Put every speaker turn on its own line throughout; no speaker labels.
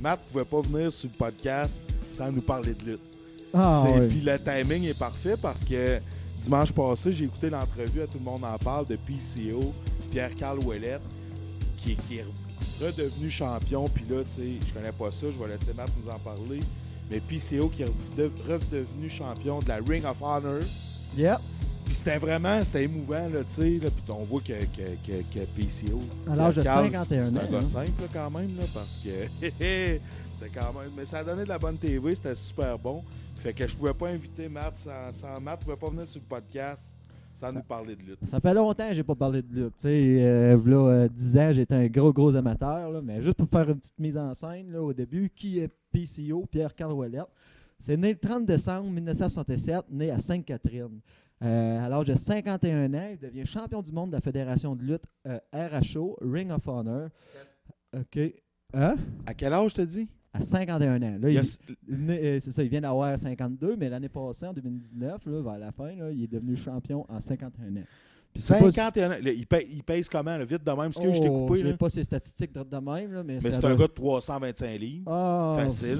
Matt pouvait pas venir sur le podcast sans nous parler de lutte.
Ouais.
Puis le timing est parfait parce que dimanche passé, j'ai écouté l'entrevue à Tout le monde en parle de PCO, Pierre-Carl Ouellette, qui est redevenu champion. Puis là, tu sais, je connais pas ça, je vais laisser Matt nous en parler. Mais PCO qui est redevenu champion de la Ring of Honor.
Yep.
Puis c'était émouvant, là, tu sais. Puis on voit que PCO.
À l'âge de
Pierre-Carl,
51 ans.
C'est un gars simple, là, quand même, là, parce que c'était quand même. Mais ça a donné de la bonne TV, c'était super bon. Fait que je pouvais pas inviter Matt sans Matt. Je pouvais pas venir sur le podcast sans nous parler de lutte.
Ça fait longtemps que j'ai pas parlé de lutte. Tu sais, là, 10 ans, j'étais un gros amateur. Là, mais juste pour faire une petite mise en scène là, au début, qui est PCO, Pierre-Carl Ouellette? C'est né le 30 décembre 1967, né à Sainte-Catherine. À l'âge de 51 ans, il devient champion du monde de la Fédération de lutte RHO, Ring of Honor. OK. Hein?
À quel âge t'as dit?
À 51 ans. Là, c'est ça, il vient d'avoir 52, mais l'année passée, en 2019, là, vers la fin, là, il est devenu champion en 51 ans. Puis
51 ans. Il pèse comment, là, vite de même? Parce que je t'ai coupé.
Je n'ai
là.
pas ses statistiques de même. Là, mais
c'est un gars de 325 livres. Facile.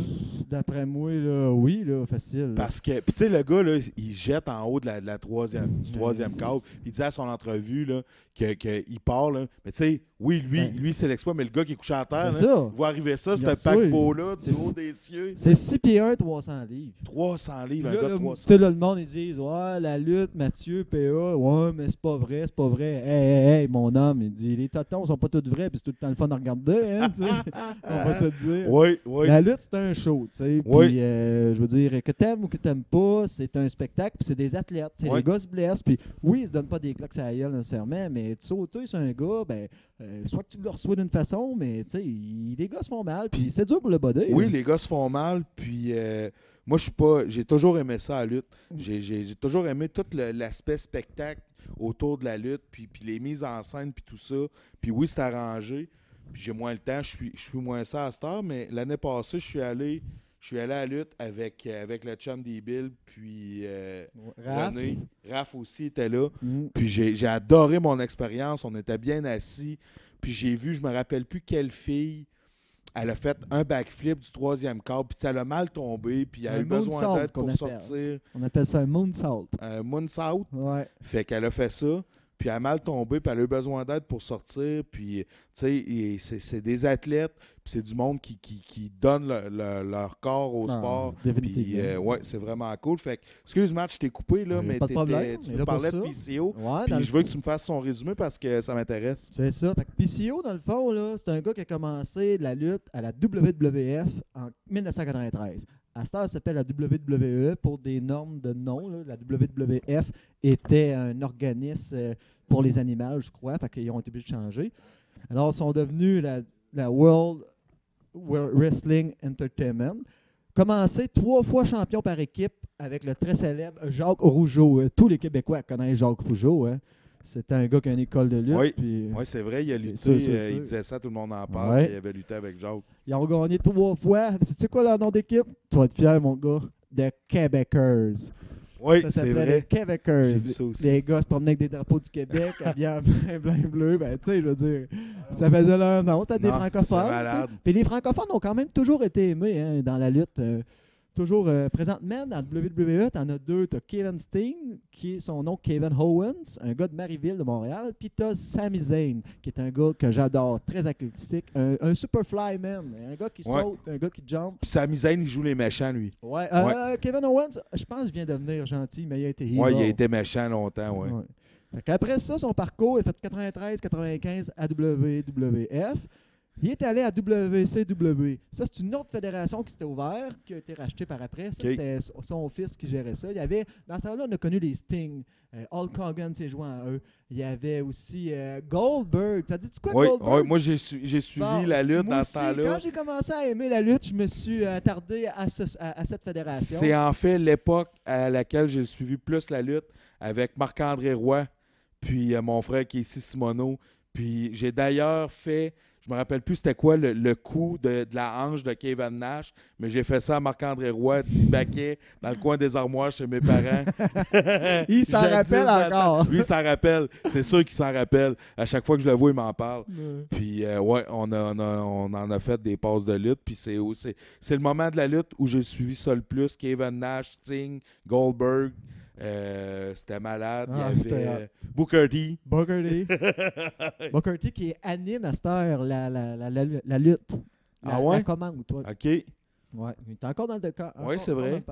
D'après moi, là, oui, là, facile.
Parce que, puis tu sais, le gars, là, il jette en haut de la troisième câble. Il dit à son entrevue là, qu'il part. Là. Mais tu sais, oui, lui c'est l'exploit, mais le gars qui est couché à terre, là, il voit arriver ça, ce paquebot-là, du haut des cieux.
C'est 6 pieds 1, 300 livres.
300 livres,
là,
un gars de 300.
Tu sais, là, le monde, ils disent, ouais, la lutte, Mathieu, PA, ouais, mais c'est pas vrai. Hey, mon homme, il dit, les totons sont pas tous vrais, puis c'est tout le temps le fun à regarder, hein, tu sais. On va se le dire.
Oui.
La lutte, c'est un show, tu sais.
Oui.
Puis, je veux dire, que t'aimes ou que t'aimes pas, c'est un spectacle, puis c'est des athlètes. Les gars se blessent, puis oui, ils se donnent pas des claques à la gueule nécessairement, mais tu sauter sur un gars, ben, soit que tu le reçois d'une façon, mais tu sais, les gars se font mal, puis c'est dur pour le body.
Oui, les gars se font mal, puis moi, j'ai toujours aimé ça, la lutte. J'ai toujours aimé tout l'aspect spectacle autour de la lutte, puis les mises en scène, puis tout ça. Puis oui, c'est arrangé. Puis j'ai moins le temps, je suis moins ça à cette heure, mais l'année passée, je suis allé à la lutte avec le chum des Bills, puis René. Raph aussi était là. Puis j'ai adoré mon expérience. On était bien assis. Puis j'ai vu, je me rappelle plus quelle fille, elle a fait un backflip du troisième câble, puis elle a mal tombé, puis elle a eu besoin d'aide pour sortir.
On appelle ça un moonsault.
Un moonsault.
Ouais.
Fait qu'elle a fait ça. Puis elle a mal tombé, puis elle a eu besoin d'aide pour sortir. Puis, tu sais, c'est des athlètes, puis c'est du monde qui donne leur corps au sport. Puis, ouais, c'est vraiment cool. Fait que, excuse Matt, je t'ai coupé, là, mais tu me parlais de PCO.
Ouais,
puis je veux que tu me fasses son résumé parce que ça m'intéresse.
C'est ça. Fait que PCO, dans le fond, là, c'est un gars qui a commencé de la lutte à la WWF en 1993. À cette heure, ça s'appelle la WWE pour des normes de nom. Là. La WWF était un organisme pour les animaux, je crois, fait qu'ils ont été obligés de changer. Alors, ils sont devenus la World Wrestling Entertainment. Commencé 3 fois champion par équipe avec le très célèbre Jacques Rougeau. Tous les Québécois connaissent Jacques Rougeau. Hein. C'était un gars qui a une école de lutte.
Oui, c'est vrai, il a lutté. Il disait ça, tout le monde en parle. Il avait lutté avec Jacques.
Ils ont gagné 3 fois. Sais-tu quoi leur nom d'équipe? Tu vas être fier, mon gars. The Québécois.
Oui, c'est vrai.
The Québécois.
Les
gars se promenaient avec des drapeaux du Québec, habillés en blanc et bleu. Ben, tu sais, je veux dire, ça faisait leur nom. C'était des francophones. Puis les francophones ont quand même toujours été aimés hein, dans la lutte. Toujours présentement, dans le WWE, tu en as 2. Tu as Kevin Steen, qui est son nom Kevin Owens, un gars de Marieville, de Montréal. Puis tu as Sami Zayn, qui est un gars que j'adore, très athlétique, un superfly man, un gars qui saute, un gars qui jump.
Puis Sami Zayn, il joue les méchants, lui.
Ouais. Kevin Owens, je pense qu'il vient de devenir gentil, mais il a été heel.
Oui, il a été méchant longtemps, oui.
Après ça, son parcours, il a fait 93-95 à WWF. Il est allé à WCW. Ça, c'est une autre fédération qui s'était ouverte, qui a été rachetée par après. Ça, c'était son fils qui gérait ça. Il y avait, dans ce temps-là, on a connu les Sting. Hulk Hogan s'est joint à eux. Il y avait aussi Goldberg. Ça dit-tu quoi, Goldberg?
Oui, moi, j'ai suivi la lutte dans ce temps-là.
Quand j'ai commencé à aimer la lutte, je me suis attardé à cette fédération.
C'est en fait l'époque à laquelle j'ai suivi plus la lutte avec Marc-André Roy, puis mon frère qui est ici, Simoneau, Puis j'ai d'ailleurs fait, je me rappelle plus c'était quoi le coup de la hanche de Kevin Nash, mais j'ai fait ça à Marc-André Roy, petit baquet, dans le coin des armoires chez mes parents.
Il s'en
Jadis,
rappelle
dans le
encore.
temps. Lui, il s'en rappelle. C'est sûr qu'il s'en rappelle. À chaque fois que je le vois, il m'en parle. Puis, ouais, on en a fait des passes de lutte. Puis, c'est le moment de la lutte où j'ai suivi ça le plus. Kevin Nash, Sting, Goldberg. C'était malade.
Ah,
Il y avait Booker T.
Booker T. Booker T qui anime à cette heure la lutte.
Ah ouais?
La commande, toi.
OK.
Ouais. Il est encore dans le décor.
Ouais, c'est vrai.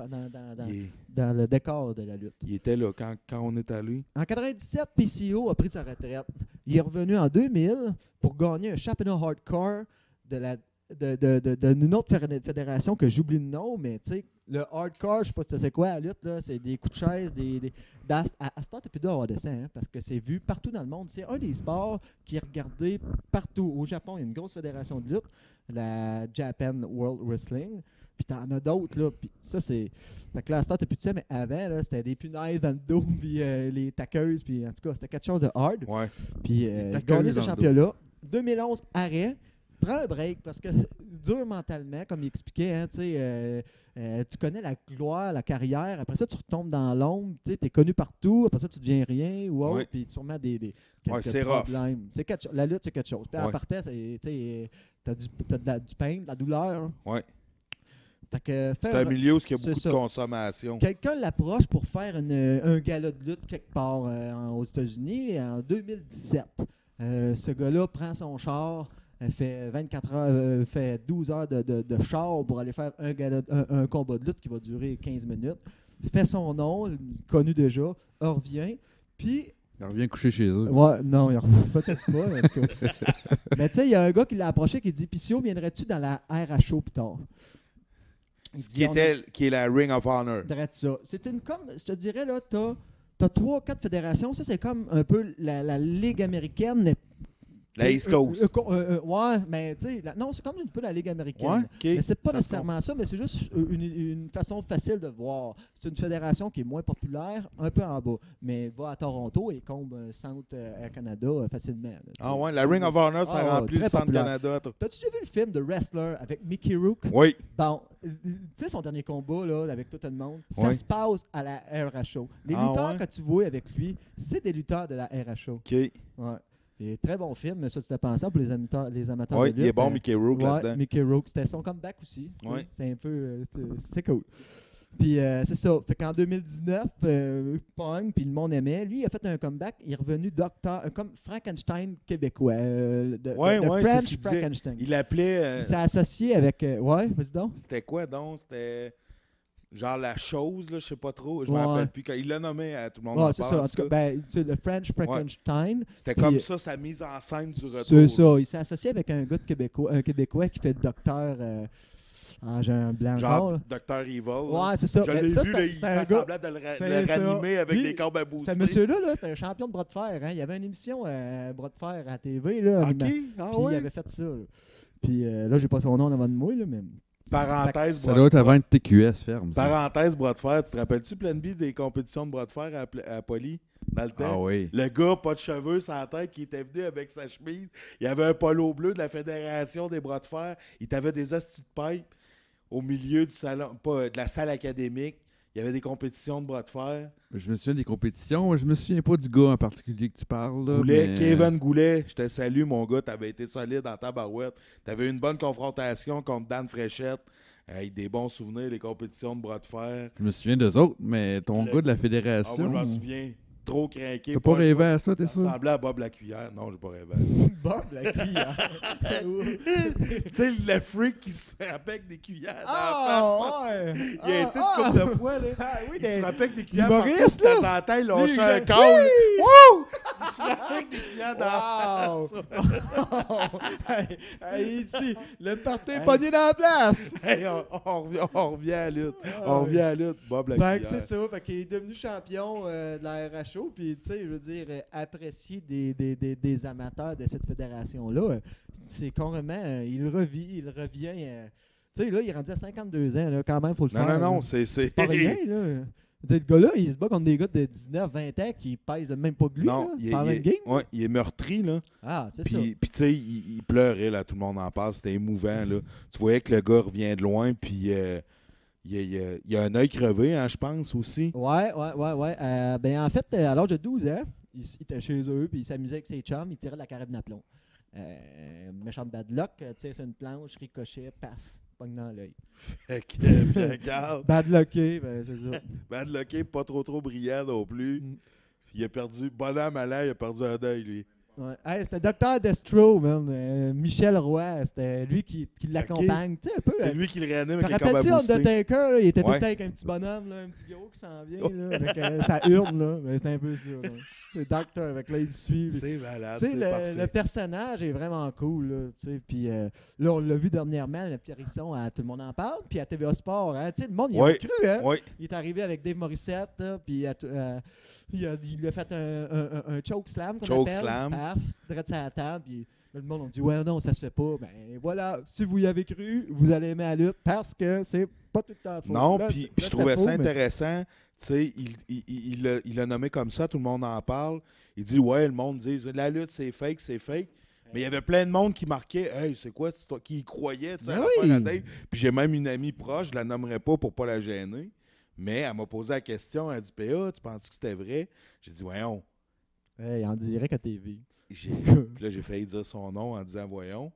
Dans le décor de la lutte.
Il était là quand on est allé.
En 97, PCO a pris sa retraite. Il est revenu en 2000 pour gagner un championnat hardcore d'une autre fédération que j'oublie le nom, mais tu sais, le hardcore, je sais pas si tu sais c'est quoi la lutte, là, c'est des coups de chaise, à ce temps, tu plus d'avoir de sang, parce que c'est vu partout dans le monde. C'est un des sports qui est regardé partout. Au Japon, il y a une grosse fédération de lutte, la Japan World Wrestling. Puis t'en as d'autres, là. Puis ça, c'est. Fait que là, à ce temps, t'as plus de ça, mais avant, là, c'était des punaises dans le dos, puis les taqueuses, puis en tout cas, c'était quelque chose de hard.
Ouais.
Puis gagner ce championnat. 2011, arrêt. Prends un break parce que dur mentalement, comme il expliquait, hein, tu connais la gloire, la carrière, après ça tu retombes dans l'ombre, tu es connu partout, après ça tu deviens rien ou autre, puis sûrement des
c'est
problèmes. La lutte, c'est quelque chose. Puis
ouais.
à partir, tu as du pain, de la douleur.
Ouais.
C'est
un milieu où il y a beaucoup de consommation.
Quelqu'un l'approche pour faire un gala de lutte quelque part aux États-Unis en 2017. Ce gars-là prend son char. Fait 24 heures, fait 12 heures de char pour aller faire un combat de lutte qui va durer 15 minutes. Fait son nom, connu déjà, revient. Puis.
Il revient coucher chez eux.
Ouais, non, il revient peut-être pas. En tout cas. Mais tu sais, il y a un gars qui l'a approché qui dit Pissio, viendrais-tu dans la RHO plus tard?
Qui est la Ring of Honor.
Ça. C'est une comme, je te dirais, là, t'as 3-4 fédérations. Ça, c'est comme un peu la Ligue américaine.
La East Coast.
Ouais, mais tu sais, non, c'est comme un peu la Ligue américaine.
Ouais, okay.
Mais c'est pas nécessairement ça, mais c'est juste une façon facile de voir. C'est une fédération qui est moins populaire, un peu en bas. Mais va à Toronto et comble un centre Air Canada facilement. Là,
ouais, la Ring of Honor, ça remplit le centre Canada.
T'as-tu déjà vu le film de Wrestler avec Mickey Rourke?
Oui.
Bon, tu sais, son dernier combat là, avec tout le monde, ça se passe à la RHO. Les lutteurs que tu vois avec lui, c'est des lutteurs de la RHO.
OK.
Ouais. Et très bon film, ça tu pensé pour les amateurs de lutte.
Oui, il est bon, Mickey Rourke là-dedans.
Mickey Rourke, c'était son comeback aussi.
Ouais.
C'est un peu, c'est cool. Puis c'est ça. Fait qu'en 2019, Pong, puis le monde aimait. Lui, il a fait un comeback. Il est revenu docteur, comme Frankenstein québécois. French Frankenstein.
Il l'appelait.
Il s'est associé avec. Ouais, vas-y donc.
C'était quoi donc? C'était. Genre la chose, là, je sais pas trop. Je me rappelle plus. Quand il l'a nommé, tout le monde en
c'est
parle.
ça. En tout cas, le French Frankenstein.
C'était comme ça, sa mise en scène du retour.
C'est ça. Il s'est associé avec un gars un Québécois qui fait le docteur. J'ai un blanc.
Genre Dr. Evil.
Ouais, c'est ça.
Je l'ai vu, il fait semblant de le ranimer avec des cordes à booster.
Ce monsieur-là, c'était un champion de bras de fer. Hein. Il y avait une émission bras de fer à la TV. Là,
OK.
Puis il avait fait ça. Là. Puis là, j'ai pas son nom avant de moi, là, mais.
Parenthèse,
ça doit être avant de TQS ferme.
Parenthèse, bras de fer. Tu te rappelles-tu, Plan B, des compétitions de bras de fer à Poly dans le temps?
Ah oui.
Le gars, pas de cheveux sur la tête, qui était venu avec sa chemise. Il avait un polo bleu de la Fédération des bras de fer. Il t'avait des hosties de pipe au milieu du salon, pas de la salle académique. Il y avait des compétitions de bras de fer.
Je me souviens des compétitions. Je me souviens pas du gars en particulier que tu parles. Là,
Kevin Goulet, je te salue, mon gars. Tu avais été solide en tabarouette. Tu avais eu une bonne confrontation contre Dan Fréchette. Des bons souvenirs, les compétitions de bras de fer.
Je me souviens d'eux autres, mais ton gars de la fédération.
Moi, je m'en souviens. Trop craqué.
T'as pas rêvé à ça, t'es sûr?
Ça ressemblait à Bob Lacuillère. Non, j'ai pas rêvé à ça.
Bob Lacuillère?
Tu sais, le freak qui se frappait avec des cuillères dans la face. Il a été une couple de fois, là. Il se frappait avec des cuillères partout. De temps en temps, il lâchait un câble. Wouh! Il se frappait avec des cuillères dans la face.
Ici, le party est pogné dans la place.
On revient à la lutte. On revient à la lutte, Bob Lacuillère.
C'est ça. Fait qu'il est devenu champion de la RHO. Puis, tu sais, je veux dire, apprécié des amateurs de cette fédération-là. C'est carrément, il revient. Tu sais, là, il est rendu à 52 ans, là, quand même, il faut le faire.
Non, c'est
pas rien, là. Le gars-là, il se bat contre des gars de 19, 20 ans qui pèsent même pas que lui.
Non,
là. C'est pas la même game.
ouais, il est meurtri, là.
Ah, c'est ça.
Puis tu sais, il pleurait, là, tout le monde en parle, c'était émouvant, là. Tu voyais que le gars revient de loin, puis il a un œil crevé, hein, je pense, aussi.
Ouais. Ben, en fait, à l'âge de 12 ans, il était chez eux, puis il s'amusait avec ses chums, il tirait de la carabine à plomb. Méchant bad luck, tire sur une planche, ricochet, paf, pogne dans l'œil.
Fait que, regarde,
Bad lucké, ben c'est ça.
Bad Lucky, pas trop brillant non plus.
Mm.
Il a perdu, bonhomme malin, il a perdu un œil, lui.
Ouais. Hey, c'était Dr. Destro, man. Michel Roy, c'était lui qui l'accompagne. Tu sais, un peu.
C'est lui qui le réanime
Te
avec les combats
rappelles-tu
boostés.
Undertaker, là, il était tout
Ouais.
le temps avec un petit bonhomme, là, un petit gros qui s'en vient, là, avec ça hurle, là. Ben, c'était un peu ça. Là. Le docteur, avec là, il suit. puis-
C'est malade,
Tu sais,
c'est
le
parfait.
personnage est vraiment cool. Là, tu sais, puis là, on l'a vu dernièrement, le petit hérisson, Tout le monde en parle, puis à TVA Sport. Hein, tu sais, le monde, il
Ouais.
a cru. Hein?
Oui,
Il est arrivé avec Dave Morissette, là, puis il a fait un choke slam. qu'on
Choke
appelle.
slam.
Paf, direct sur la table, puis là, le monde, on dit ouais, non, ça se fait pas. Ben voilà, si vous y avez cru, vous allez aimer la lutte parce que c'est pas tout le temps faux.
non,
Là,
puis
là,
je
c'était
trouvais
faux,
ça
mais-
intéressant. Tu sais, il l'a nommé comme ça, tout le monde en parle. Il dit, ouais, le monde dit, la lutte, c'est fake, c'est fake. Mais il y avait plein de monde qui marquait, hey, c'est quoi, c'est toi qui y croyait, tu sais, à
Ben
l'affaire
oui.
à Dave. Puis j'ai même une amie proche, je la nommerai pas pour pas la gêner. Mais elle m'a posé la question, elle a dit, PA, tu penses que c'était vrai? J'ai dit, voyons.
Hey, en direct à TV.
Puis là, j'ai failli dire son nom en disant, voyons.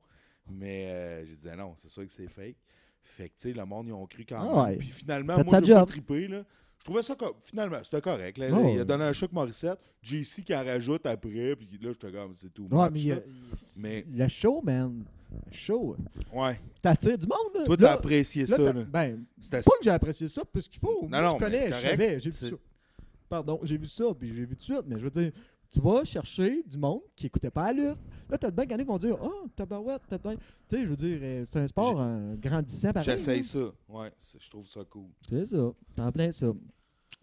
Mais j'ai dit, ah non, c'est sûr que c'est fake. Fait que, tu sais, le monde, ils ont cru quand
Ah
même.
ouais.
Puis finalement,
Faites
moi,
sa
j'ai pas
job.
trippé, là. Je trouvais ça, finalement, c'était correct. Là.
Oh,
Il a
ouais.
donné un choc Morissette. JC qui en rajoute après. Puis là, j'étais comme, c'est tout.
Ouais,
much,
mais,
là. Mais-
le show, man. Le show.
Ouais.
T'attires du monde, là.
Toi,
Là,
t'as apprécié
là,
ça,
t'as-
là.
Ben,
C'était
pas que j'ai apprécié ça plus qu'il faut.
Non,
Moi,
non,
je
mais
connais,
c'est
je
correct.
savais, j'ai vu
C'est-
ça. Pardon, j'ai vu ça, puis j'ai vu tout de suite. Mais je veux dire, tu vas chercher du monde qui écoutait pas la lutte. Là, t'as de bien qui vont dire « Oh, tabarouette, t'as bien... » Tu sais, je veux dire, c'est un sport grandissant pareil.
J'essaye
là.
ça. Ouais, je trouve ça cool.
C'est ça, t'es en plein ça.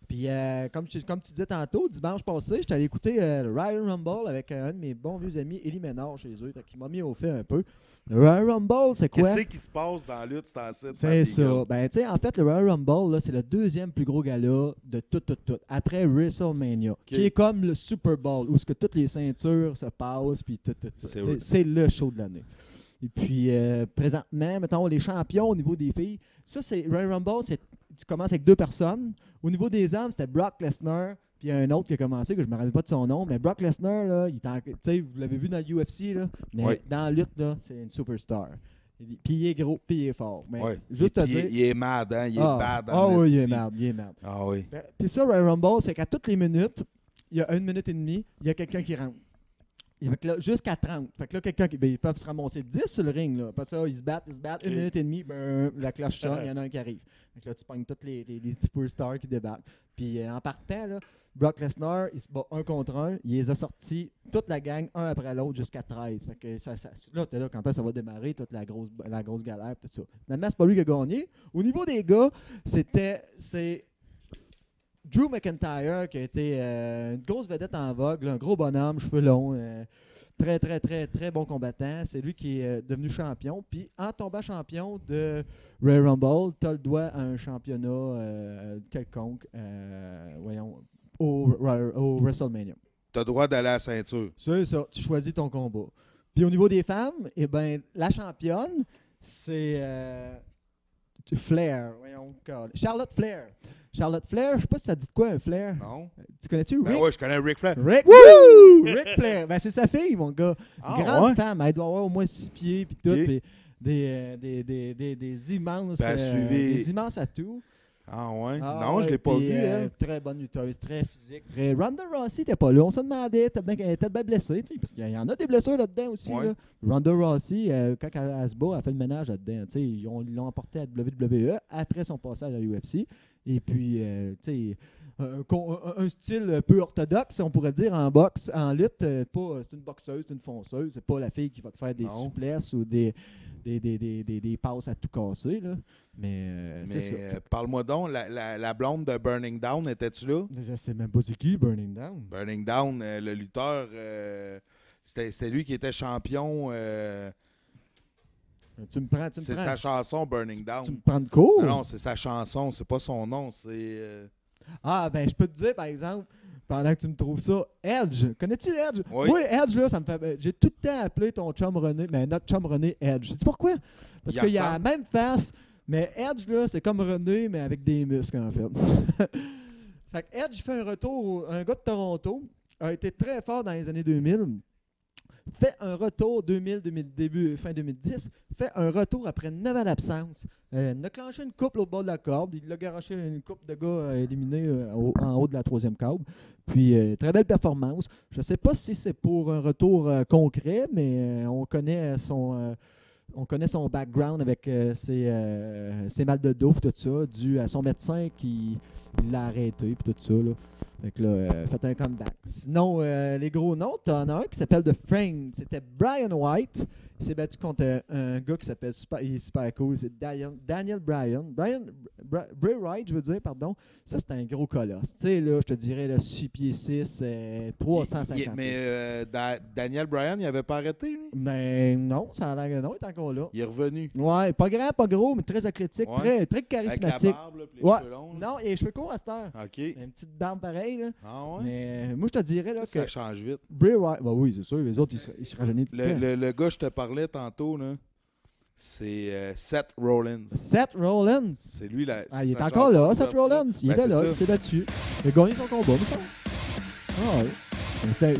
Puis, comme tu disais tantôt, dimanche passé, j'étais allé écouter le Royal Rumble avec un de mes bons vieux amis, Élie Ménard, chez eux. Fait qu'il m'a mis au fait un peu. Le Royal Rumble, c'est quoi?
Qu'est-ce qui se passe dans la lutte, c'est en site?
C'est ça. Ben, tu sais, en fait, le Royal Rumble, là, c'est le deuxième plus gros gala de tout. Après WrestleMania, qui est comme le Super Bowl, où ce que toutes les ceintures se passent, puis tout.
C'est
Tu sais,
vrai.
c'est le show de l'année. Et puis, présentement, mettons, les champions au niveau des filles, ça, c'est Royal Rumble, tu commences avec 2 personnes. Au niveau des hommes, c'était Brock Lesnar, puis il y a un autre qui a commencé, que je ne me rappelle pas de son nom, mais Brock Lesnar, là, tu sais, vous l'avez vu dans le UFC, là, mais
Ouais.
dans la lutte, là, c'est une superstar. Puis il est gros, puis il est fort. Mais
Ouais.
juste
Et
à
puis,
dire...
il est mad, hein? Il est bad
Ah
en
oui, il est
esti.
merde, il est merde.
Ah oui.
Puis ça, Royal Rumble, c'est qu'à toutes les minutes, il y a 1 minute et demie, il y a quelqu'un qui rentre. Et fait que là, jusqu'à 30. Fait que là, quelqu'un qui. Ben, ils peuvent se ramasser 10 sur le ring. Là. Après ça, ils se battent. 1 minute et demie, ben, la cloche sonne, il y en a un qui arrive. Fait que là, tu pognes tous les superstars qui débarquent. Puis en partant, là, Brock Lesnar, il se bat 1 contre 1. Il les a sortis, toute la gang, un après l'autre, jusqu'à 13. Fait que là, t'es là, quand ça va démarrer, toute la grosse galère, tout ça. Finalement, c'est pas lui qui a gagné. Au niveau des gars, c'est Drew McIntyre, qui a été une grosse vedette en vogue, là, un gros bonhomme, cheveux longs, très, très, très, très bon combattant. C'est lui qui est devenu champion. Puis, en tombant champion de Royal Rumble, tu as le droit à un championnat quelconque, voyons, au WrestleMania.
T'as le droit d'aller à la ceinture.
C'est ça, tu choisis ton combat. Puis, au niveau des femmes, eh ben, la championne, c'est Flair. Voyons, Charlotte Flair. Charlotte Flair, je sais pas si ça dit de quoi un Flair.
Non?
Tu connais-tu Rick?
Ben ouais, je connais Ric Flair.
Rick, woo! Ric Flair. Ben, c'est sa fille, mon gars.
Ah,
Grande
ouais?
femme. Elle doit avoir au moins 6 pieds, puis tout.
Ok.
Puis des immenses.
Ben, suivi-
Des immenses atouts.
Ah ouais?
Ah,
non, je
ouais,
l'ai pas
puis,
vu, elle.
Très bonne lutteuse, très physique. Ronda Rousey n'était pas là. On se demandait, elle était bien blessée, tu sais, parce qu'il y en a des blessures là-dedans aussi.
Ouais.
Là. Ronda Rousey, quand elle se bat, elle fait le ménage là-dedans. Tu sais, ils l'ont emporté à WWE après son passage à l'UFC. Et puis, tu sais, un style peu orthodoxe, on pourrait dire, en boxe, en lutte. C'est une boxeuse, c'est une fonceuse. C'est pas la fille qui va te faire des
Non.
souplesses ou des passes à tout casser. Là. Mais c'est ça.
Parle-moi donc, la blonde de Burning Down, étais-tu là?
Je sais même pas c'est qui, Burning Down.
Burning Down, le lutteur, c'était lui qui était champion.
Tu me prends.
C'est sa chanson, Burning
Tu
Down.
me prends de court?
Non, c'est sa chanson, c'est pas son nom. C'est
Ah, ben, je peux te dire, par exemple, pendant que tu me trouves ça, Edge. Connais-tu Edge?
Oui.
Moi, Edge, là, ça me fait. J'ai tout le temps appelé ton chum René, mais notre chum René Edge. Sais-tu pourquoi? Parce
Il
qu'il a la
ressemble.
même face, mais Edge, là, c'est comme René, mais avec des muscles, en fait. Fait que Edge fait un retour, un gars de Toronto, a été très fort dans les années 2000. Fait un retour fin 2010, fait un retour après 9 ans d'absence. Il a clenché une couple au bord de la corde. Il a garoché une couple de gars éliminés en haut de la troisième corde. Puis, très belle performance. Je ne sais pas si c'est pour un retour concret, mais on connaît son background avec ses mal de dos et tout ça, dû à son médecin qui l'a arrêté et tout ça. Là. Fait que là, fait un comeback. Sinon, les gros noms, t'en as un qui s'appelle The Frame. C'était Brian White. Il s'est battu contre un gars qui s'appelle il est super cool. C'est Daniel Bryan. Bray Wright, je veux dire, pardon. Ça, c'est un gros colosse. Tu sais, là, je te dirais, là, 6 pieds 6, 350.
Mais Daniel Bryan, il avait pas arrêté, lui?
Mais non, ça a l'air que non, il est encore là.
Il est revenu.
Ouais, pas grand, pas gros, mais très athlétique,
Ouais.
très
Avec
charismatique.
la barbe, là, puis les
Ouais.
cheveux longs. là.
Non, il a les cheveux courts à cette heure.
OK.
Une petite barbe pareille, là.
Ah ouais?
Mais moi, je te dirais là,
Ça
que
change vite.
Bray Wyatt, bah oui, c'est sûr, les autres, ils se rajeunissent tout le temps.
Le gars que je te parlais tantôt, là, c'est Seth Rollins.
Seth Rollins.
C'est lui, là.
Ah, il est
sa
encore
chanson
là,
de
Seth
couverture.
Rollins. Il
Ben,
était
c'est
là,
ça.
il s'est battu. Il a gagné son combat, mais ça. Ah oui.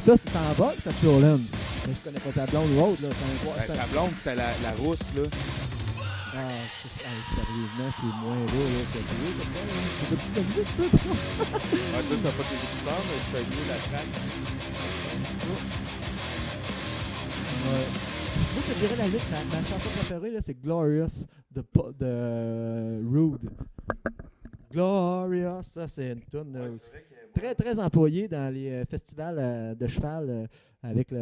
Ça, c'est en bas, Seth Rollins. Mais je connais pas sa blonde ou autre. Là.
Ben, sa blonde, c'était la rousse, là.
Sérieusement, c'est moins beau là, que toi. Comme ça, là. C'est de petite musique, tout.
Ouais, toi, t'as pas tes écouteurs, mais je t'ai mis la track.
Ouais. Moi, je te dirais la lutte, ma chanson préférée, là, c'est Glorious de Rude. Glorious, ça, c'est une tune
Ouais,
aussi.
c'est vrai qu'elle est bonne.
Très, très employée dans les festivals de cheval avec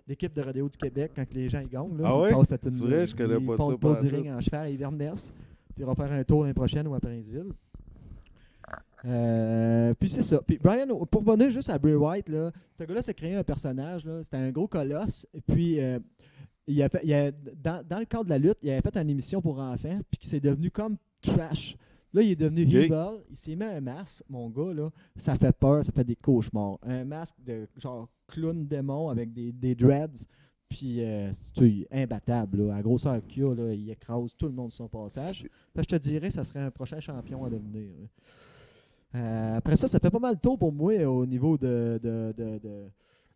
l'équipe de rodéo du Québec quand les gens y gagnent. Là,
Ah
ils
ouais?
passent cette
C'est
tune-là.
vrai, je connais
Ils
pas
font
ça
le tour du
pantoute.
ring en cheval à Inverness. Tu iras faire un tour l'année prochaine ou à Princeville. Puis c'est ça. Puis Brian, pour revenir juste à Bray Wyatt, là, ce gars-là s'est créé un personnage. Là, c'était un gros colosse. Et puis, dans le cadre de la lutte, il avait fait une émission pour enfants. Puis qui s'est devenu comme trash. Là, il est devenu evil. Il s'est mis un masque, mon gars. Là, ça fait peur, ça fait des cauchemars. Un masque de genre clown démon avec des dreads. Puis, c'est imbattable. Là. À la grosseur qu'il a, là, il écrase tout le monde sur son passage. Fait que je te dirais, ça serait un prochain champion à devenir. Après ça fait pas mal de tour pour moi au niveau de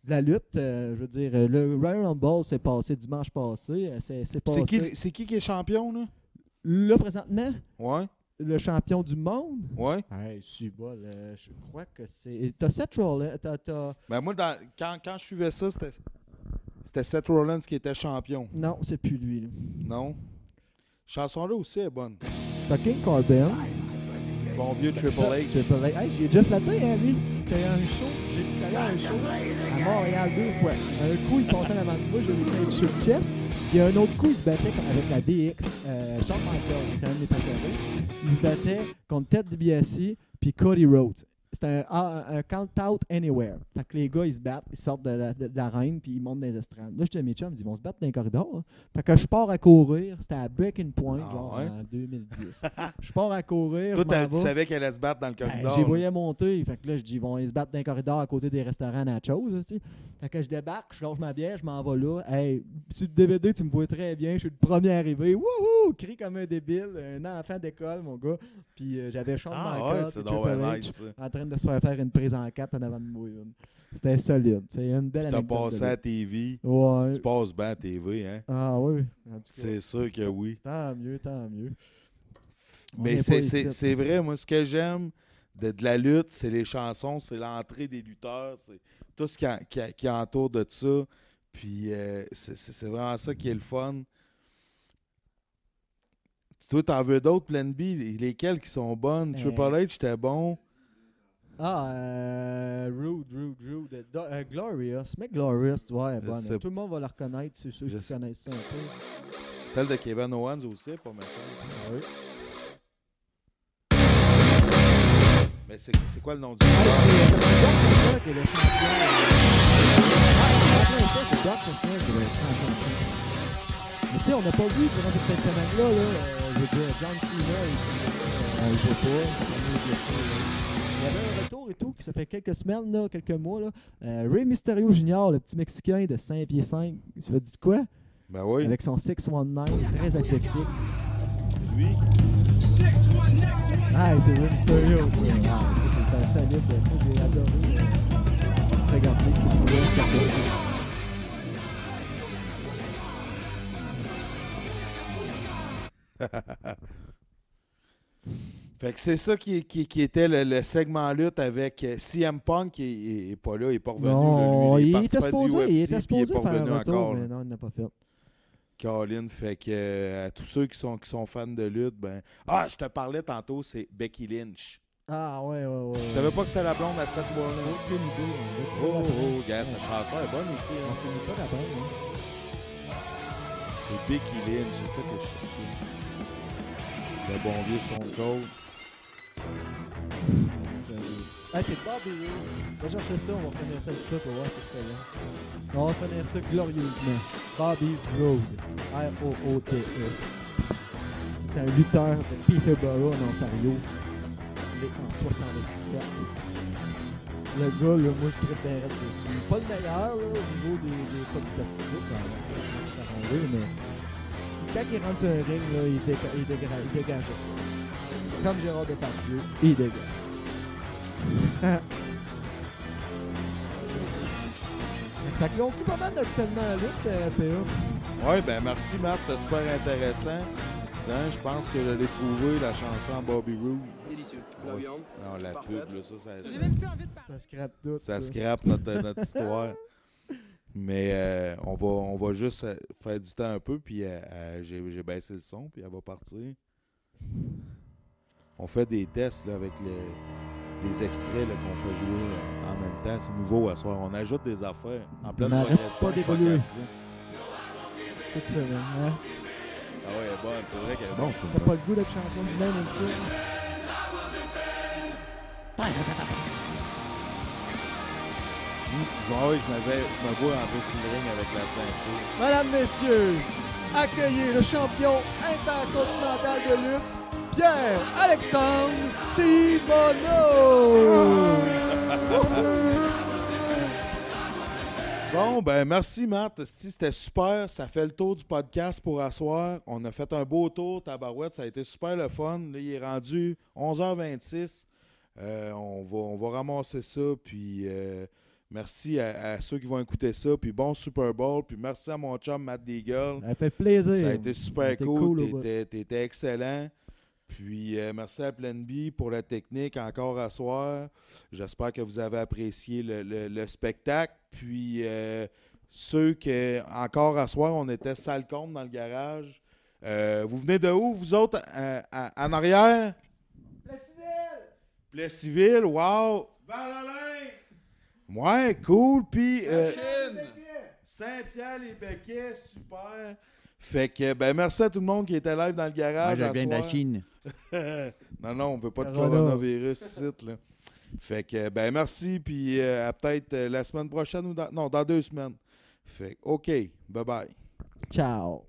la lutte. Je veux dire, le Royal Rumble s'est passé dimanche passé. C'est passé.
C'est qui est champion, là?
Là, présentement,
Ouais,
le champion du monde.
ouais.
Hey, je crois que c'est. T'as Seth Rollins.
Ben moi, quand je suivais ça, c'était Seth Rollins qui était champion.
Non, c'est plus lui. Là.
Non? Chanson-là aussi est bonne.
T'as King Corbin.
Bon vieux Triple
Ça,
H.
Triple H. Hey, j'ai déjà flatté, hein, lui. J'ai eu un show. J'ai été allé à un show à Montréal 2 fois. Un coup, il passait en avant de moi, j'ai eu un show de chess. Puis un autre coup, il se battait avec la DX. Shawn Michaels, c'est quand même mes préférés. Il se battait contre Ted DiBiase puis Cody Rhodes. C'était un count-out anywhere. Fait que les gars, ils se battent, ils sortent de l'arène, puis ils montent dans les estrades. Là, je dis à mes chums, ils vont se battre dans les corridors. Hein. Fait que je pars à courir. C'était à Breaking Point, genre
ouais?
en 2010. Je pars à courir.
Toi,
je m'en
tu
vais.
savais qu'elle allait se battre dans le
Ben,
corridor.
j'y
là.
voyais monter. Fait que là, je dis, ils vont se battre dans un corridor à côté des restaurants nachos. Tu sais. Fait que je débarque, je lâche ma bière, je m'en vais là. Hey, sur le DVD, tu me vois très bien. Je suis le premier arrivé. Wouhou! Crie comme un débile. Un enfant d'école, mon gars. Puis j'avais Shawn
Ah
Michaels
ouais, c'est
et
donc
Triple
bien
H
nice, ça.
en train de se faire une prise en 4 en avant de moi. C'était solide. C'est une belle
T'as
anecdote.
passé
de
à
lutte.
TV.
Ouais.
Tu passes bien à TV, hein?
Ah oui. En tout cas,
C'est sûr que oui.
tant mieux, tant mieux. On
Mais
est pas ici,
c'est vrai, moi, ce que j'aime de la lutte, c'est les chansons, c'est l'entrée des lutteurs, c'est tout ce qui entoure de ça. Puis c'est vraiment ça qui est le fun. Toi, t'en veux d'autres, Plan B? Lesquelles qui sont bonnes? Triple H, c'était bon.
Rude. Glorious. Mais Glorious, ouais,
Je
bonne.
sais
Tout le monde va la reconnaître, c'est ceux
Je
qui
sais.
connaissent ça un peu.
Celle de Kevin Owens aussi, pas méchant.
Oui.
Mais c'est quoi le nom du
Ah,
lutteur?
ça serait Brock Lesnar qui est le champion. C'est Brock Lesnar qui est le grand champion. Mais tu sais, on n'a pas vu durant cette fin de semaine-là, je veux dire, John Cena, Il faut pas. Il y avait un retour et tout, qui ça fait quelques semaines, là, quelques mois. Là. Rey Mysterio Jr., le petit Mexicain de 5 pieds 5. Tu vas dire quoi?
Ben oui.
Avec son 619, très athlétique.
C'est lui.
Ah, c'est Rey Mysterio, ça. Ah, ça, c'est un solide. Moi, j'ai adoré regarder ces couleurs athlétiques.
Fait que c'est ça qui était le segment lutte avec CM Punk qui est pas là, il est pas revenu.
Non,
là, lui,
il était
participant du
supposé, il
UFC,
était
puis
supposé
il est pas
faire
revenu
un retour,
encore.
mais non, il n'a pas fait.
Colin, fait que à tous ceux qui sont fans de lutte, ben. Ah, je te parlais tantôt, c'est Becky Lynch.
Ah, ouais.
Tu savais pas que c'était la blonde à Seth Rollins?
Aucune idée.
Oh, gars, sa chanson est bonne aussi.
On
Hein.
finit pas la bonne, hein.
C'est Becky Lynch, c'est ça que je cherchais. Le bon vieux Stone Cold.
Ah, c'est Bobby Roode. Va chercher ça, on va finir ça avec ça, tu vas voir, c'est ça, là. On va finir ça glorieusement. Bobby Roode. R-O-O-T-E. C'est un lutteur de Peterborough, en Ontario. Il est en 77. Le gars, là, moi, je triperais dessus. Pas le meilleur, là, au niveau des pas de statistiques, mais quand il rentre sur un ring, là, il dégage. Comme Gérard Depardieu, il dégage. Ça conclut pas mal notre segment à lutte, PA.
Ouais, ben merci Matt, c'était super intéressant. Tiens, je pense que j'allais trouver la chanson Bobby Roode.
Délicieux. La
Ouais.
viande.
Non, la
Parfait.
pub, là, ça
J'ai même plus envie de parler.
Ça scrape tout.
ça scrape notre histoire. Mais on va juste faire du temps un peu, puis j'ai baissé le son, puis elle va partir. On fait des tests là, avec les extraits là, qu'on fait jouer en même temps. C'est nouveau à soir. On ajoute des affaires en pleine
On n'arrête
progression.
pas d'évoluer.
progression.
Tout ça, là, hein?
Ah ouais, elle est bonne. C'est vrai qu'elle est
Bon,
bonne.
T'as pas le goût d'être champion du même avec ça?
Ouais, je me vois un peu sur le ring avec la ceinture.
Mesdames, messieurs, accueillez le champion intercontinental de lutte, Pierre-Alexandre Simoneau!
Bon, ben merci Matt. C'était super. Ça fait le tour du podcast pour asseoir. On a fait un beau tour, tabarouette. Ça a été super le fun. Là, il est rendu 11h26. On va ramasser ça. Puis merci à ceux qui vont écouter ça. Puis bon Super Bowl. Puis merci à mon chum Matt Deagle.
Ça fait plaisir.
Ça a été super
C'était
cool.
au bout.
T'étais excellent. Puis merci à Plan B pour la technique encore à soir. J'espère que vous avez apprécié le spectacle. Puis ceux qui, encore à soir, on était sale compte dans le garage. Vous venez de où, vous autres, en arrière? Plessisville, wow! Val-Alain! Ouais, cool. Puis Saint-Pierre-les-Béquets, super. Fait que, ben, merci à tout le monde qui était live dans le garage.
Moi, je viens de la
soir.
Chine.
Non, on veut pas de
Corona.
coronavirus ici, là. Fait que, ben, merci, puis à peut-être la semaine prochaine ou dans 2 semaines. Fait que, OK, bye-bye.
Ciao.